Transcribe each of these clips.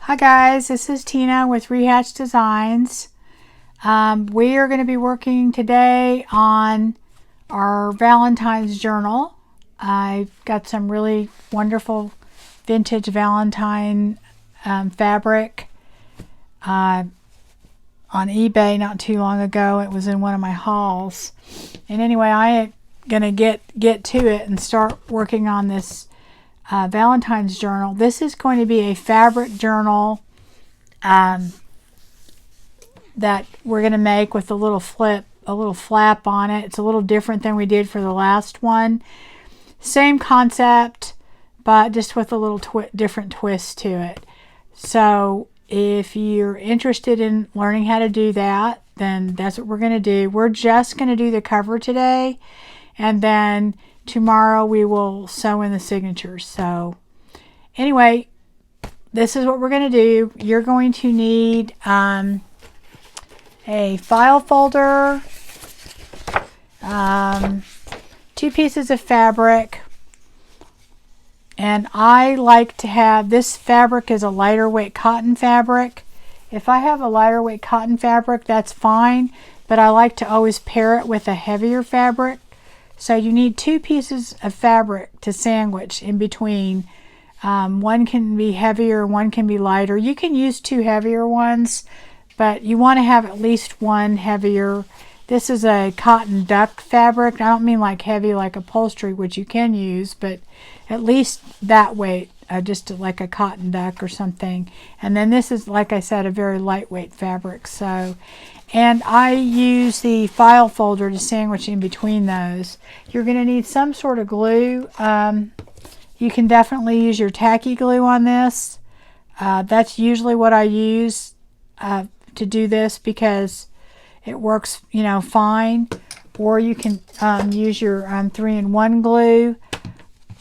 Hi guys, this is Tina with Rehatch Designs. We are going to be working today on our Valentine's journal. I've got some really wonderful vintage Valentine fabric on eBay not too long ago. It was in one of my hauls. And anyway, I am going to get to it and start working on this Valentine's journal. This is going to be a fabric journal that we're going to make with a little flap on it. It's a little different than we did for the last one. Same concept, but just with a little different twist to it. So if you're interested in learning how to do that, then that's what we're going to do. We're just going to do the cover today, and then tomorrow we will sew in the signatures. So anyway, this is what we're going to do. You're going to need a file folder, 2 pieces of fabric, and I like to have, this fabric is a lighter weight cotton fabric. If I have a lighter weight cotton fabric, that's fine, but I like to always pair it with a heavier fabric. So you need 2 pieces of fabric to sandwich in between. One can be heavier, one can be lighter. You can use 2 heavier ones, but you want to have at least one heavier. This is a cotton duck fabric. I don't mean like heavy like upholstery, which you can use, but at least that weight, just like a cotton duck or something. And then this is, like I said, a very lightweight fabric. So, and I use the file folder to sandwich in between those. You're going to need some sort of glue. You can definitely use your tacky glue on this. That's usually what I use to do this because it works, you know, fine. Or you can use your 3-in-1 glue.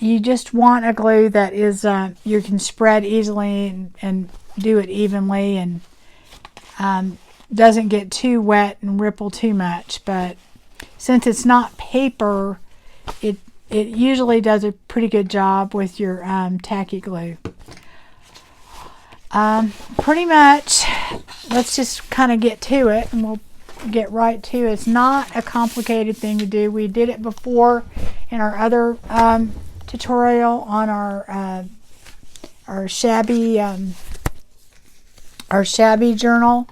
You just want a glue that is you can spread easily and do it evenly and doesn't get too wet and ripple too much. But since it's not paper, it usually does a pretty good job with your tacky glue. Pretty much, let's just kind of get to it, and we'll get right to it. It's not a complicated thing to do. We did it before in our other tutorial on our shabby journal.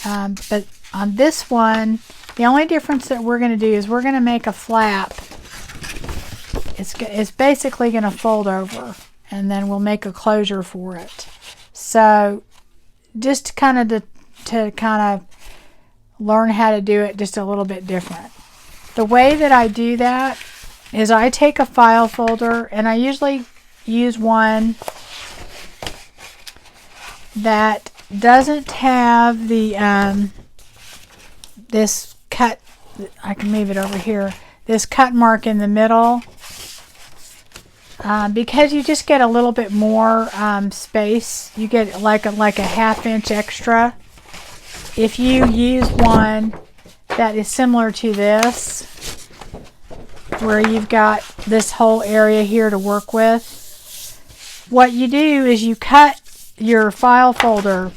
But on this one, the only difference that we're going to do is we're going to make a flap. It's basically going to fold over, and then we'll make a closure for it. So just kind of to kind of learn how to do it just a little bit different. The way that I do that is I take a file folder, and I usually use one that doesn't have the this cut. I can move it over here. This cut mark in the middle, because you just get a little bit more space. You get like a 1/2 inch extra. If you use one that is similar to this, where you've got this whole area here to work with, what you do is you cut your file folder.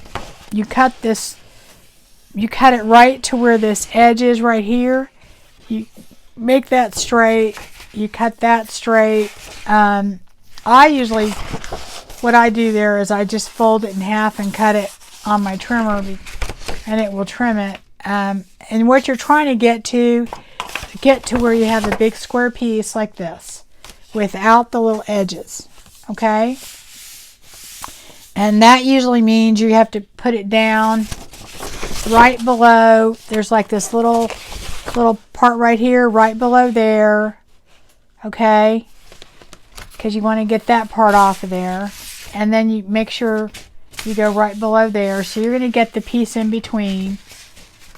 You cut it right to where this edge is right here. You make that straight. You cut that straight. I usually, what I do there is I just fold it in half and cut it on my trimmer, and it will trim it. And what you're trying to get to where you have a big square piece like this without the little edges. Okay? And that usually means you have to put it down right below. There's like this little part right here, right below there. Okay? Because you want to get that part off of there. And then you make sure you go right below there. So you're going to get the piece in between.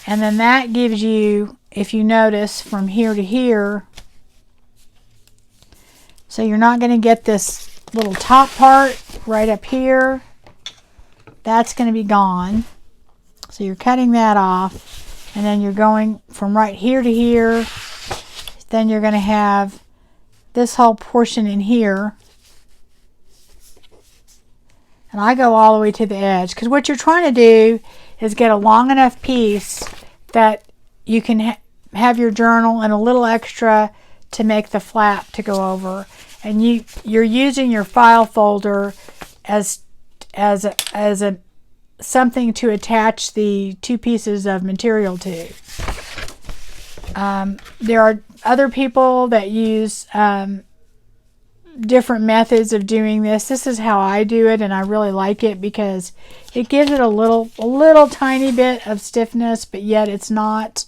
And then that gives you, if you notice, from here to here. So you're not going to get this little top part right up here. That's going to be gone. So you're cutting that off. And then you're going from right here to here. Then you're going to have this whole portion in here. and I go all the way to the edge, because what you're trying to do is get a long enough piece that you can have your journal and a little extra to make the flap to go over. And you're using your file folder as a something to attach the two pieces of material to. There are other people that use different methods of doing this. This is how I do it, and I really like it because it gives it a little tiny bit of stiffness, but yet it's not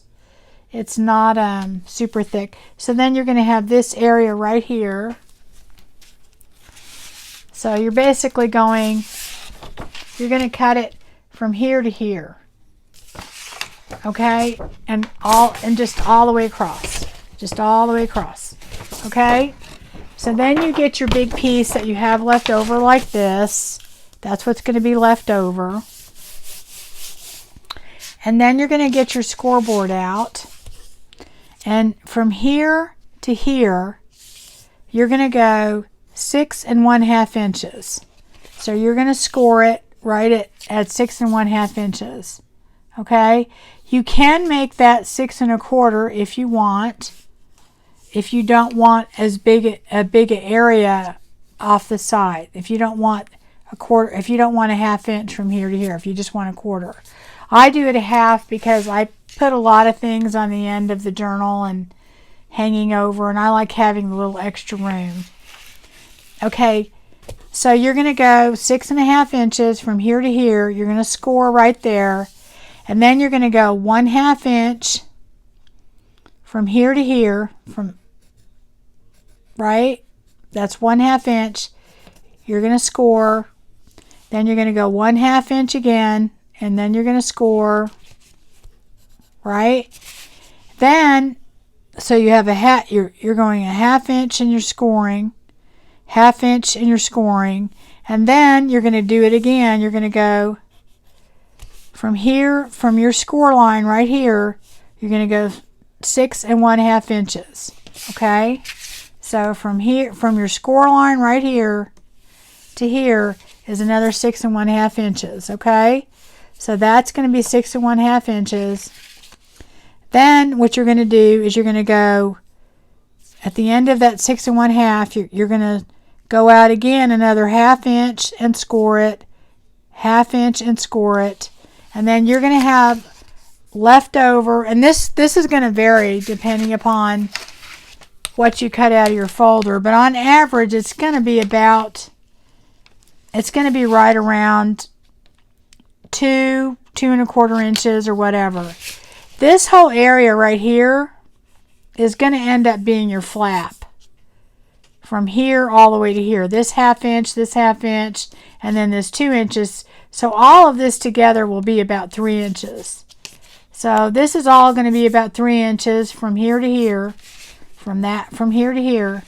super thick. So then you're going to have this area right here. So you're basically you're going to cut it from here to here. Okay? And just all the way across. Just all the way across. Okay? So then you get your big piece that you have left over like this. That's what's going to be left over. And then you're going to get your scoreboard out. And from here to here, you're going to go 6 1/2 inches. So you're going to score it right at 6 1/2 inches. Okay? You can make that 6 1/4 if you want. If you don't want as big a area off the side. If you don't want a quarter, if you don't want a 1/2 inch from here to here, if you just want a 1/4. I do it a 1/2 because I put a lot of things on the end of the journal and hanging over, and I like having a little extra room. Okay, so you're going to go 6 1/2 inches from here to here. You're going to score right there, and then you're going to go 1/2 inch from here to here, right? That's 1/2 inch. You're going to score. Then you're going to go 1/2 inch again, and then you're going to score, right? Then, so you have you're going a 1/2 inch and you're scoring, 1/2 inch and you're scoring, and then you're going to do it again. You're going to go from here, from your score line right here, you're going to go 6 1/2 inches. Okay? So from here, from your score line right here to here is another 6 1/2 inches. Okay? So that's going to be 6 1/2 inches. Then what you're going to do is you're going to go at the end of that 6 1/2, you're going to go out again another 1/2 inch and score it, 1/2 inch and score it, and then you're going to have left over, and this is going to vary depending upon what you cut out of your folder, but on average it's going to be right around 2 1/4 inches or whatever. This whole area right here is going to end up being your flap from here all the way to here. This 1/2 inch, this 1/2 inch, and then this 2 inches. So all of this together will be about 3 inches. So this is all going to be about 3 inches from here to here, from here to here,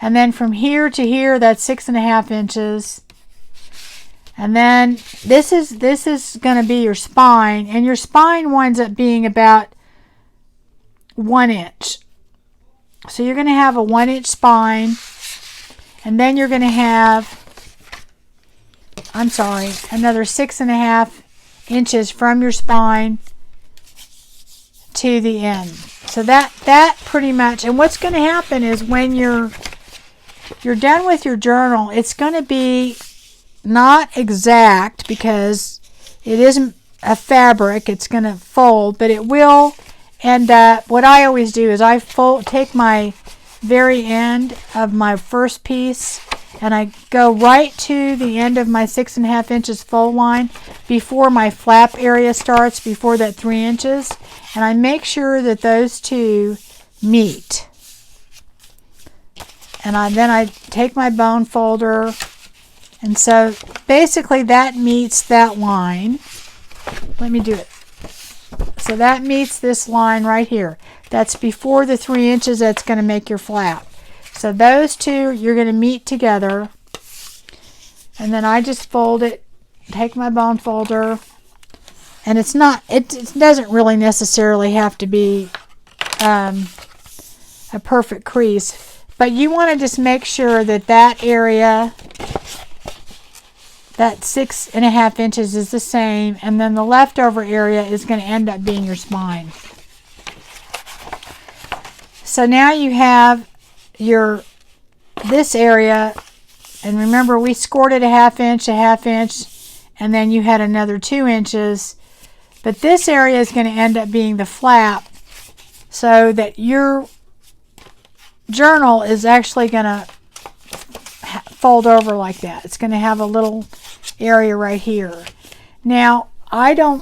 and then from here to here, that's 6 1/2 inches. And then this is going to be your spine, and your spine winds up being about 1 inch. So you're going to have a 1 inch spine, and then you're going to have, another 6 1/2 inches from your spine to the end. So that pretty much, and what's going to happen is when you're done with your journal, it's going to be not exact because it isn't a fabric, it's going to fold, but it will end up, what I always do is I take my very end of my first piece and I go right to the end of my 6 1/2 inches fold line before my flap area starts, before that 3 inches, and I make sure that those two meet. And then I take my bone folder, and so basically that meets that line. Let me do it. So that meets this line right here. That's before the 3 inches that's going to make your flap. So those two you're going to meet together. And then I just fold it, take my bone folder, and it doesn't really necessarily have to be a perfect crease, but you want to just make sure that that area that 6.5 inches is the same, and then the leftover area is going to end up being your spine. So now you have this area, and remember we scored it a half inch, and then you had another 2 inches. But this area is going to end up being the flap, so that your journal is actually going to fold over like that. It's going to have a little area right here. Now, I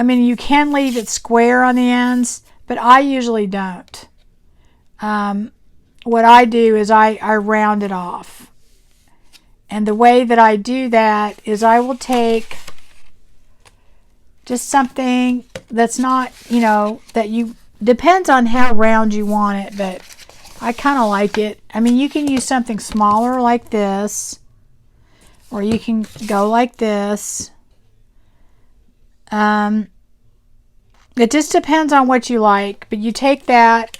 mean, you can leave it square on the ends, but I usually don't. What I do is I round it off. And the way that I do that is I will take just something that's not, depends on how round you want it, but I kind of like it. I mean, you can use something smaller like this, or you can go like this. It just depends on what you like, but you take that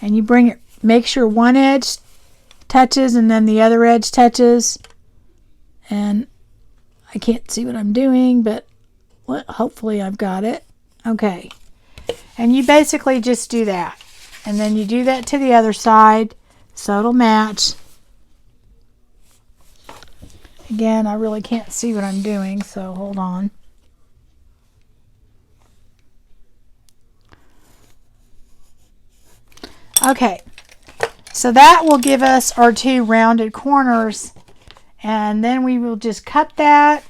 and you bring it, make sure one edge touches and then the other edge touches. And I can't see what I'm doing, but hopefully I've got it. Okay. And you basically just do that. And then you do that to the other side so it'll match. Again, I really can't see what I'm doing, so hold on. Okay, so that will give us our 2 rounded corners, and then we will just cut that.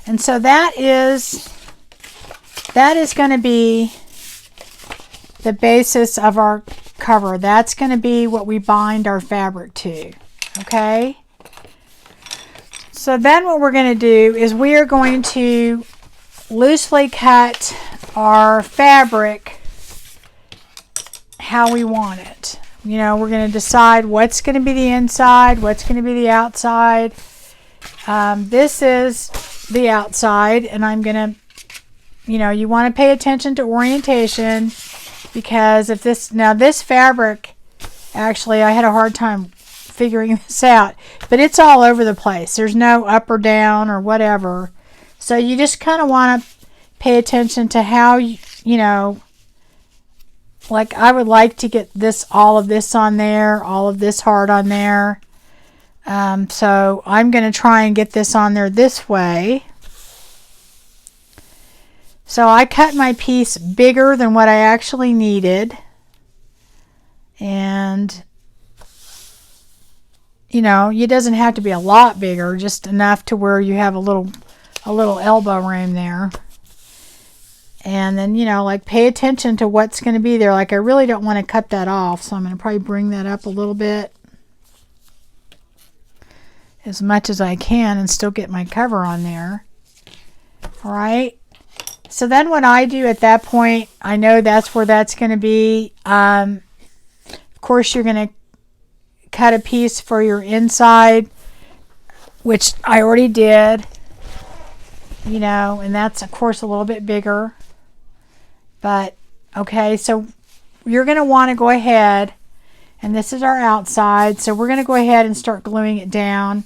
And so that is going to be the basis of our cover. That's going to be what we bind our fabric to. Okay? So then what we're going to do is we are going to loosely cut our fabric how we want it. We're going to decide what's going to be the inside, what's going to be the outside. This is the outside, and I'm going to, you want to pay attention to orientation, because if this fabric, actually I had a hard time figuring this out, but it's all over the place. There's no up or down or whatever. So you just kind of want to pay attention to how, like I would like to get all of this on there, all of this hard on there. So I'm going to try and get this on there this way. So I cut my piece bigger than what I actually needed. And, it doesn't have to be a lot bigger, just enough to where you have a little elbow room there. And then, like pay attention to what's going to be there. Like I really don't want to cut that off, so I'm going to probably bring that up a little bit, as much as I can, and still get my cover on there. All right. So then what I do at that point, I know that's where that's going to be. Of course, you're going to cut a piece for your inside, which I already did, and that's of course a little bit bigger. But okay, so you're going to want to go ahead, and this is our outside, so we're going to go ahead and start gluing it down.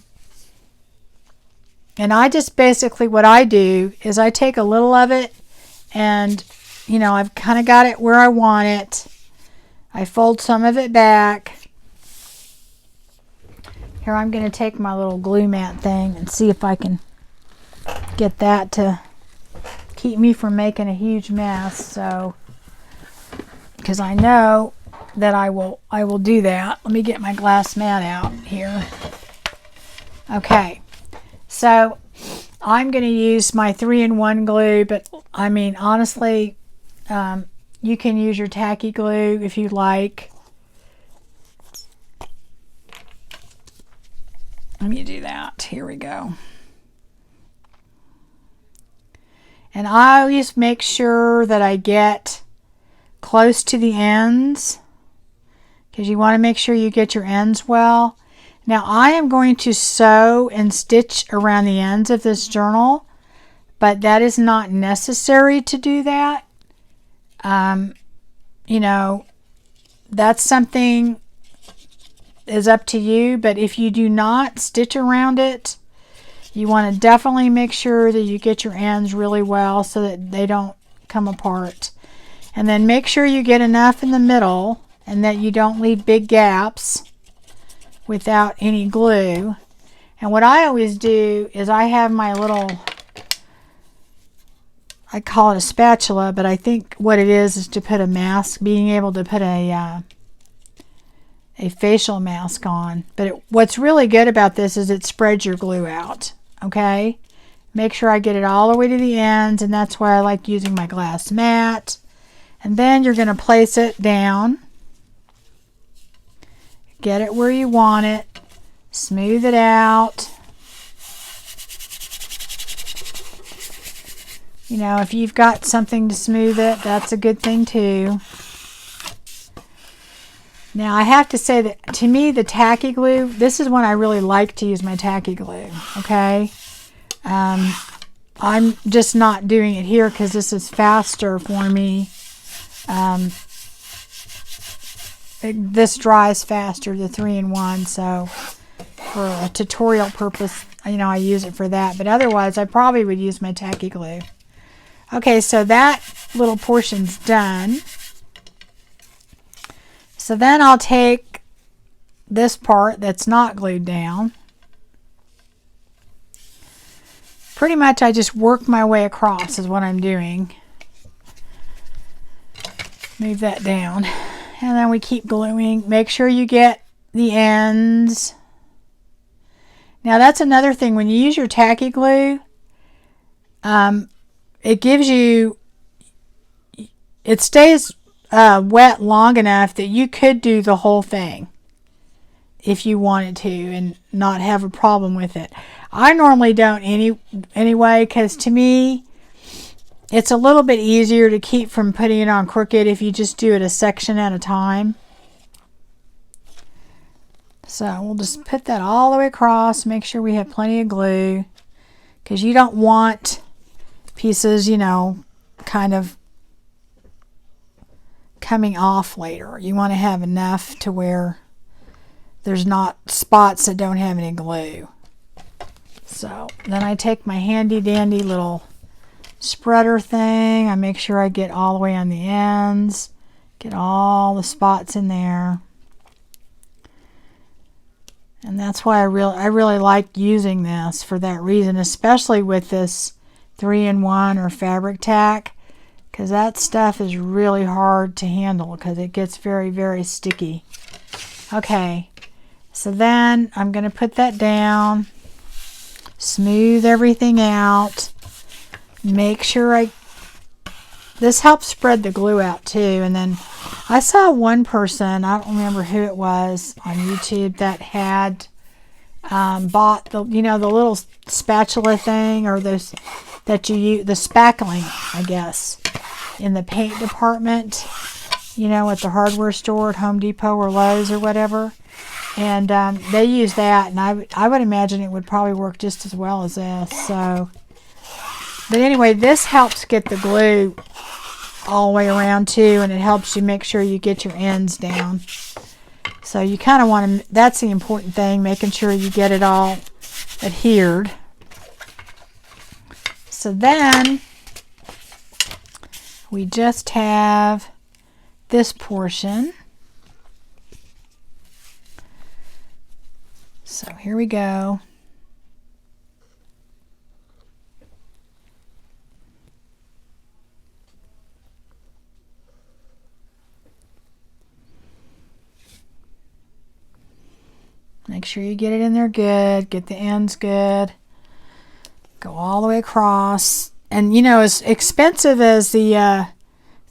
And I just basically, what I do is I take a little of it and, I've kind of got it where I want it. I fold some of it back. Here, I'm going to take my little glue mat thing and see if I can get that to keep me from making a huge mess. So, because I know that I will do that. Let me get my glass mat out here. Okay. So I'm going to use my 3-in-1 glue, but I mean, honestly, you can use your tacky glue if you like. Let me do that. Here we go. And I always make sure that I get close to the ends, because you want to make sure you get your ends well. Now I am going to sew and stitch around the ends of this journal, but that is not necessary to do that. You know, that's something is up to you, but if you do not stitch around it, you want to definitely make sure that you get your ends really well so that they don't come apart. And then make sure you get enough in the middle and that you don't leave big gaps without any glue. And what I always do is I have my little, I call it a spatula, but I think what it is to put a mask, being able to put a facial mask on. But what's really good about this is it spreads your glue out, okay? Make sure I get it all the way to the ends, and that's why I like using my glass mat. And then you're going to place it down. Get it where you want it. Smooth it out. You know, if you've got something to smooth it, that's a good thing too. Now I have to say that to me the tacky glue, this is when I really like to use my tacky glue, okay? I'm just not doing it here because this is faster for me. This dries faster, the 3-in-1, so for a tutorial purpose, you know, I use it for that. But otherwise, I probably would use my tacky glue. Okay, so that little portion's done. So then I'll take this part that's not glued down. Pretty much I just work my way across is what I'm doing. Move that down. And then we keep gluing. Make sure you get the ends. Now that's another thing. When you use your tacky glue, it gives you, it stays wet long enough that you could do the whole thing if you wanted to and not have a problem with it. I normally don't anyway, because to me it's a little bit easier to keep from putting it on crooked if you just do it a section at a time. So we'll just put that all the way across, make sure we have plenty of glue, because you don't want pieces, you know, kind of coming off later. You want to have enough to where there's not spots that don't have any glue. So then I take my handy dandy little spreader thing. I make sure I get all the way on the ends, get all the spots in there. And that's why I really like using this for that reason, especially with this 3-in-1 or fabric tack, because that stuff is really hard to handle because it gets very, very sticky. Okay, so then I'm going to put that down, smooth everything out, make sure this helps spread the glue out too. And then I saw one person, I don't remember who it was, on YouTube that had bought the, you know, the little spatula thing, or those that you use, the spackling, I guess, in the paint department, you know, at the hardware store at Home Depot or Lowe's or whatever. And they use that, and I would imagine it would probably work just as well as this. So, but anyway, this helps get the glue all the way around too, and it helps you make sure you get your ends down. So you kind of want to, that's the important thing, making sure you get it all adhered. So then we just have this portion. So here we go. Make sure you get it in there good, get the ends good, go all the way across. And you know, as expensive as the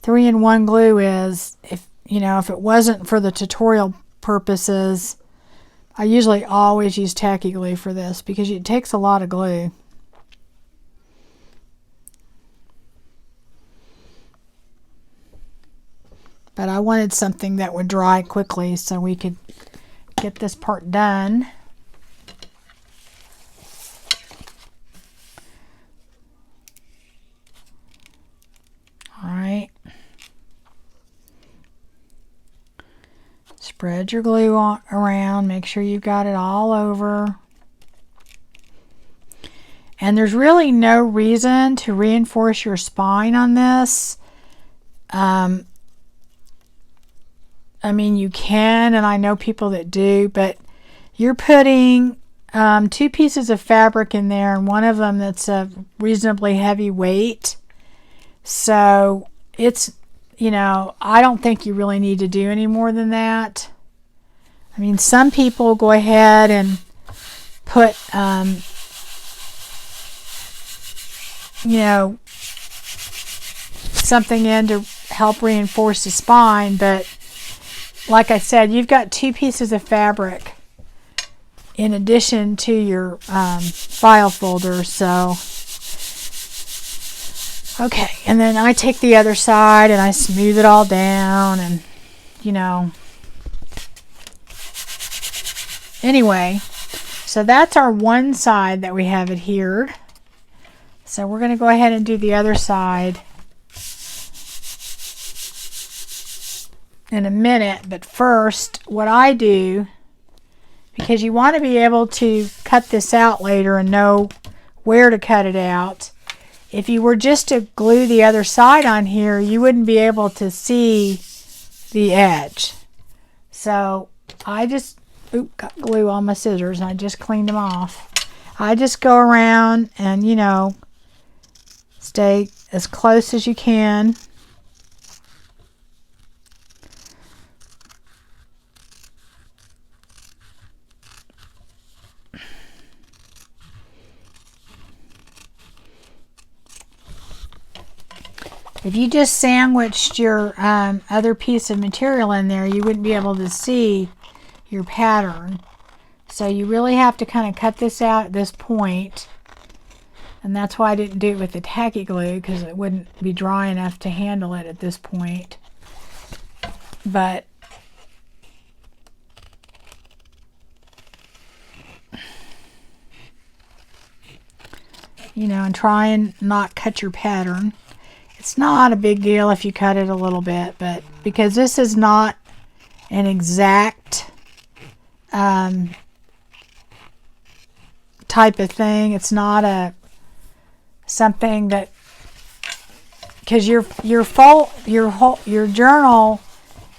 3-in-1 glue is, if it wasn't for the tutorial purposes, I usually always use tacky glue for this because it takes a lot of glue. But I wanted something that would dry quickly so we could get this part done. Spread your glue around. Make sure you've got it all over. And there's really no reason to reinforce your spine on this. I mean, you can, and I know people that do, but you're putting 2 pieces of fabric in there, and one of them that's a reasonably heavy weight. So it's, you know, I don't think you really need to do any more than that. I mean, some people go ahead and put, you know, something in to help reinforce the spine, but like I said, you've got 2 pieces of fabric in addition to your file folder. So okay, and then I take the other side and I smooth it all down, and you know, anyway, so that's our one side that we have adhered. So we're going to go ahead and do the other side in a minute, but first what I do, because you want to be able to cut this out later and know where to cut it out. If you were just to glue the other side on here, you wouldn't be able to see the edge. So I just, got glue on my scissors and I just cleaned them off. I just go around and, you know, stay as close as you can. If you just sandwiched your other piece of material in there, you wouldn't be able to see your pattern. So you really have to kind of cut this out at this point. And that's why I didn't do it with the tacky glue, because it wouldn't be dry enough to handle it at this point. But you know, and try and not cut your pattern. It's not a big deal if you cut it a little bit, but because this is not an exact type of thing, it's not a something that, because your journal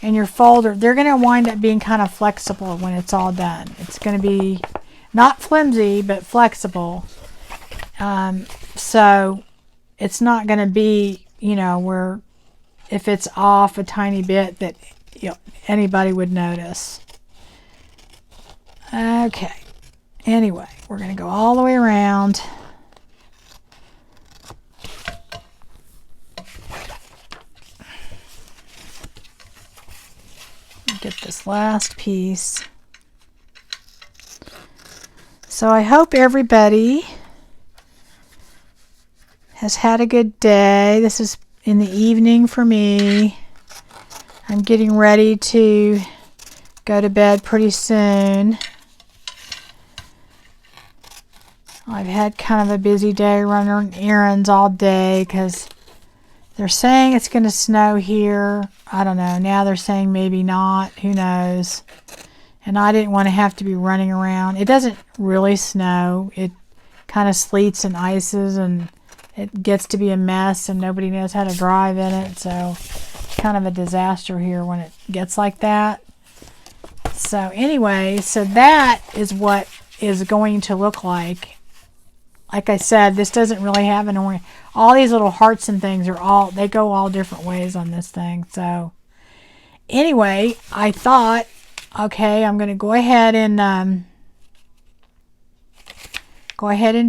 and your folder, they're going to wind up being kind of flexible when it's all done. It's going to be not flimsy but flexible. So it's not going to be, you know, where if it's off a tiny bit that, you know, anybody would notice. Okay. Anyway, we're going to go all the way around. Get this last piece. So I hope everybody has had a good day. This is in the evening for me. I'm getting ready to go to bed pretty soon. I've had kind of a busy day running errands all day because they're saying it's going to snow here. I don't know. Now they're saying maybe not. Who knows? And I didn't want to have to be running around. It doesn't really snow. It kind of sleets and ices, and it gets to be a mess, and nobody knows how to drive in it. So it's kind of a disaster here when it gets like that. So anyway, so that is what is going to look like. Like I said, this doesn't really have an orange. All these little hearts and things are all, they go all different ways on this thing. So anyway, I thought, okay, I'm going to go ahead and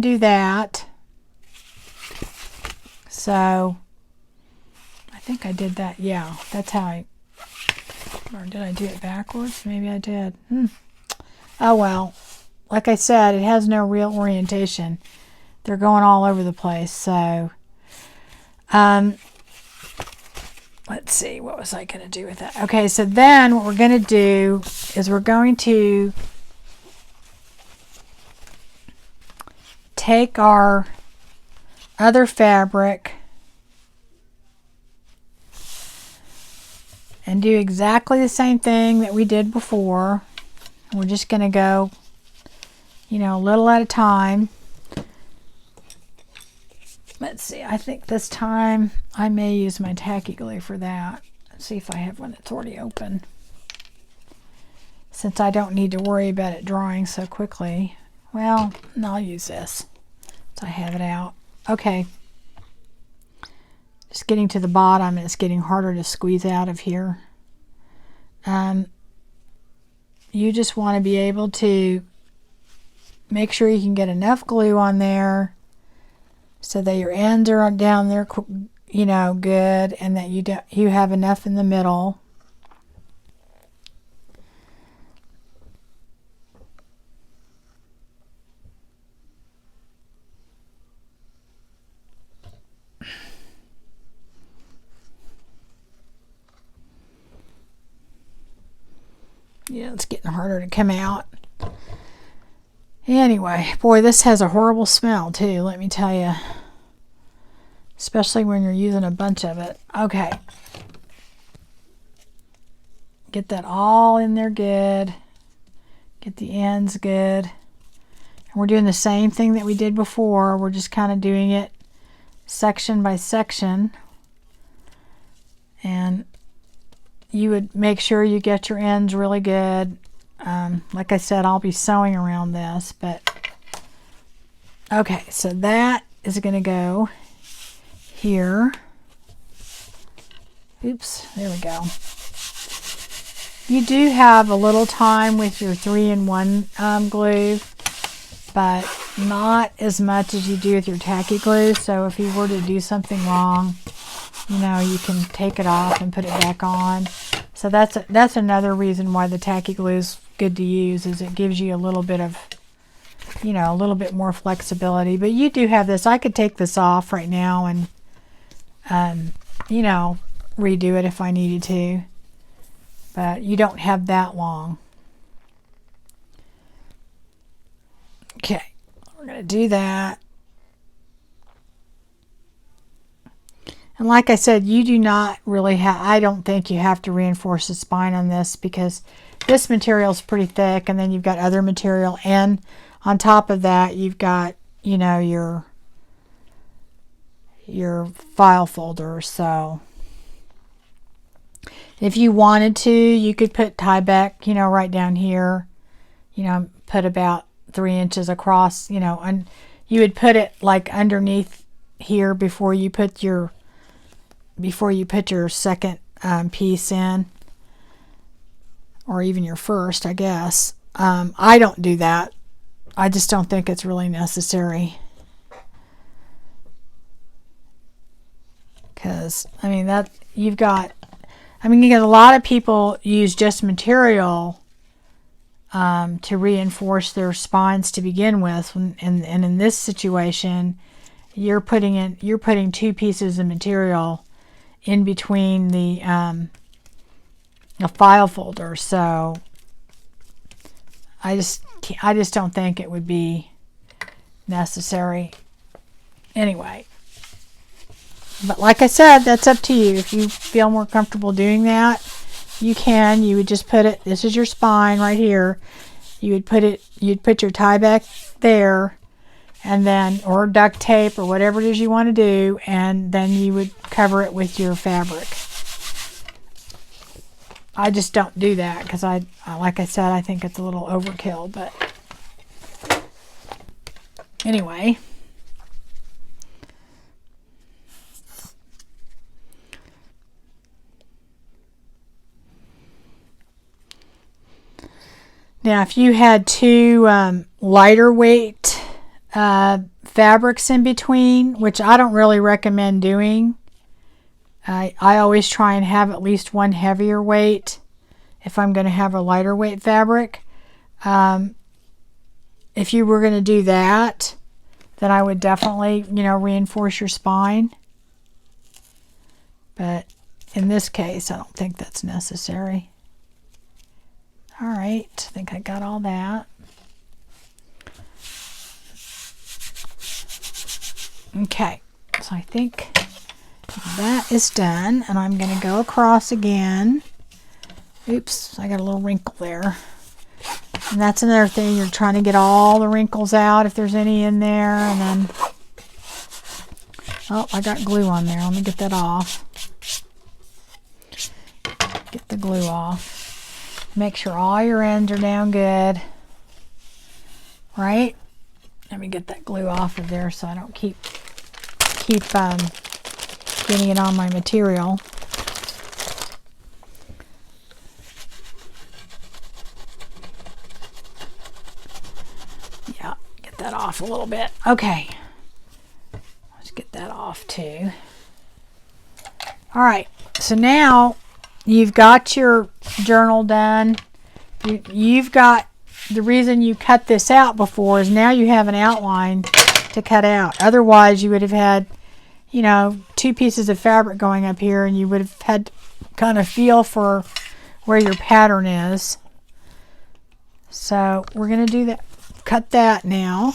do that. So I think I did that. Yeah, that's how or did I do it backwards? Maybe I did. Oh well, like I said, it has no real orientation. They're going all over the place. So let's see, what was I going to do with that? Okay, so then what we're going to do is we're going to take our other fabric and do exactly the same thing that we did before. We're just going to go, you know, a little at a time. Let's see, I think this time I may use my tacky glue for that. Let's see if I have one that's already open, since I don't need to worry about it drying so quickly. Well, no, I'll use this so I have it out. Okay. Just getting to the bottom, and it's getting harder to squeeze out of here. You just want to be able to make sure you can get enough glue on there so that your ends are down there, you know, good, and that you have enough in the middle. Yeah, it's getting harder to come out. Anyway, boy, this has a horrible smell too, let me tell you. Especially when you're using a bunch of it. Okay. Get that all in there good. Get the ends good. And we're doing the same thing that we did before. We're just kind of doing it section by section. And you would make sure you get your ends really good. Like I said, I'll be sewing around this, but okay, so that is going to go here. Oops, there we go. You do have a little time with your 3-in-1 glue, but not as much as you do with your tacky glue. So if you were to do something wrong, you know, you can take it off and put it back on. So that's another reason why the tacky glue is good to use, is it gives you a little bit of, you know, a little bit more flexibility. But you do have this. I could take this off right now and, you know, redo it if I needed to. But you don't have that long. Okay, we're going to do that. And like I said, you do not really have, I don't think you have to reinforce the spine on this, because this material is pretty thick, and then you've got other material, and on top of that you've got, you know, your file folder. So if you wanted to, you could put Tyvek, you know, right down here, you know, put about 3 inches across, you know, and you would put it like underneath here before you put your second piece in, or even your first, I guess. I don't do that. I just don't think it's really necessary, because I mean that you get a lot of people use just material to reinforce their spines to begin with, and in this situation you're putting 2 pieces of material in between the file folder. So I just don't think it would be necessary anyway. But like I said, that's up to you. If you feel more comfortable doing that, you can. You would just put it, this is your spine right here. You'd put your Tyvek there, and then, or duct tape, or whatever it is you want to do, and then you would cover it with your fabric. I just don't do that because like I said, I think it's a little overkill. But anyway, now if you had 2 lighter weight fabrics in between, which I don't really recommend doing, I always try and have at least one heavier weight if I'm going to have a lighter weight fabric. If you were going to do that, then I would definitely, you know, reinforce your spine. But in this case, I don't think that's necessary. All right, I think I got all that. Okay, so I think that is done, and I'm going to go across again Oops, I got a little wrinkle there. And that's another thing, you're trying to get all the wrinkles out if there's any in there. And then, oh, I got glue on there. Let me get that off. Get the glue off. Make sure all your ends are down good. Right? Let me get that glue off of there so I don't keep getting it on my material. Yeah, get that off a little bit. Okay. Let's get that off too. All right, so now you've got your journal done. You've got, the reason you cut this out before is now you have an outline to cut out. Otherwise, you would have had, you know, 2 pieces of fabric going up here, and you would have had to kind of feel for where your pattern is. So we're going to do that. Cut that now.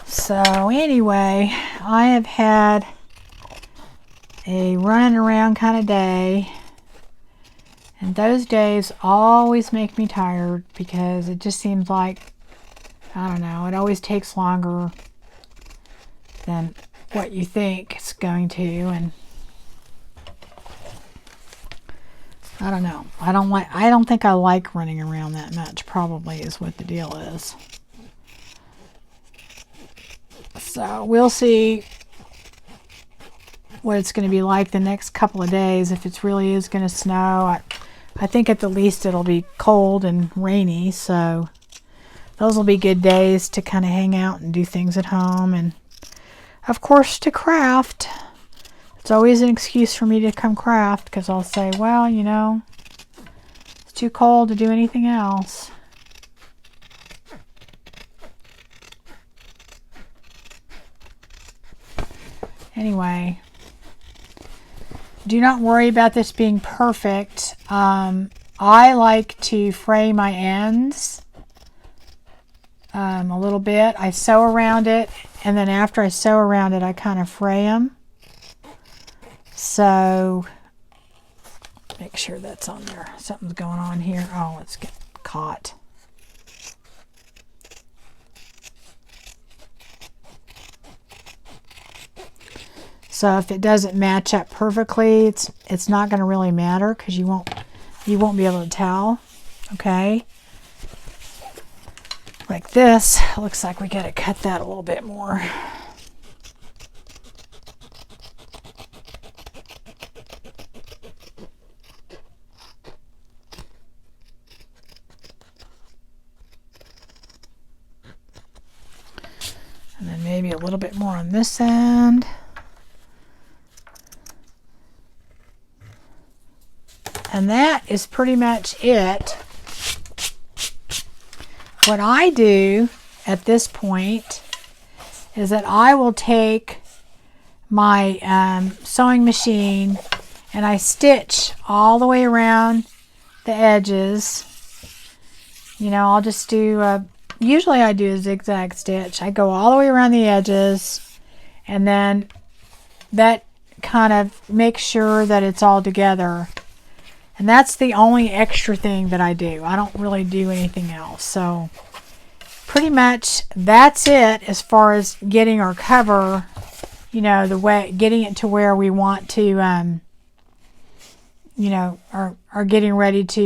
So anyway, I have had a running around kind of day, and those days always make me tired because it just seems like, I don't know, it always takes longer than what you think it's going to, and I don't know. I don't think I like running around that much, probably is what the deal is. So we'll see what it's going to be like the next couple of days. If it really is going to snow, I think at the least it'll be cold and rainy, so those will be good days to kind of hang out and do things at home, and of course to craft. It's always an excuse for me to come craft because I'll say, well, you know, it's too cold to do anything else. Anyway, do not worry about this being perfect. I like to fray my ends a little bit. I sew around it, and then after I sew around it, I kind of fray them. So, make sure that's on there. Something's going on here. Oh, let's get caught. So if it doesn't match up perfectly, it's not going to really matter because you won't be able to tell. Okay. Like this, looks like we got to cut that a little bit more. And then maybe a little bit more on this end. And that is pretty much it. What I do at this point is that I will take my sewing machine and I stitch all the way around the edges. You know, I'll just do, usually I do a zigzag stitch. I go all the way around the edges, and then that kind of makes sure that it's all together. And that's the only extra thing that I do. I don't really do anything else. So pretty much that's it as far as getting our cover, you know, the way, getting it to where we want to, you know, are getting ready to,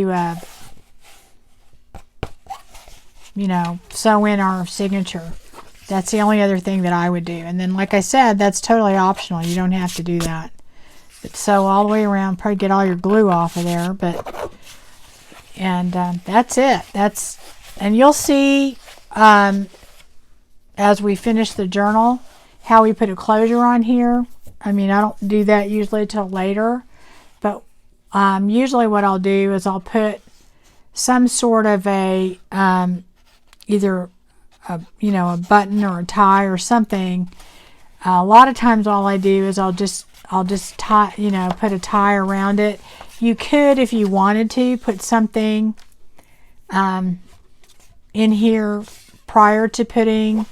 you know, sew in our signature. That's the only other thing that I would do. And then, like I said, that's totally optional. You don't have to do that. Sew all the way around, probably get all your glue off of there, but that's it. And you'll see as we finish the journal how we put a closure on here. I mean, I don't do that usually till later, but usually what I'll do is I'll put some sort of a either a, you know, a button or a tie or something. A lot of times all I do is I'll just tie, you know, put a tie around it. You could, if you wanted to, put something in here prior to putting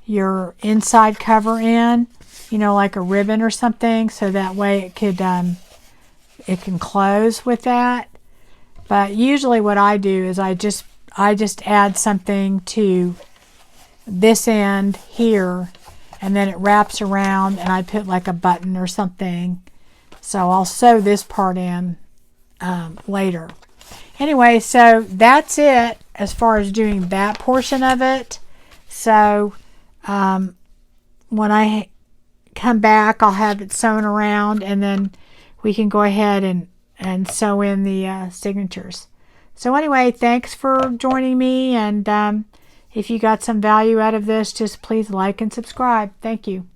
your inside cover in, you know, like a ribbon or something, so that way it could it can close with that. But usually what I do is I just add something to this end here, and then it wraps around, and I put like a button or something. So I'll sew this part in later. Anyway, so that's it as far as doing that portion of it. So when I come back, I'll have it sewn around, and then we can go ahead and sew in the signatures. So anyway, thanks for joining me, and if you got some value out of this, just please like and subscribe. Thank you.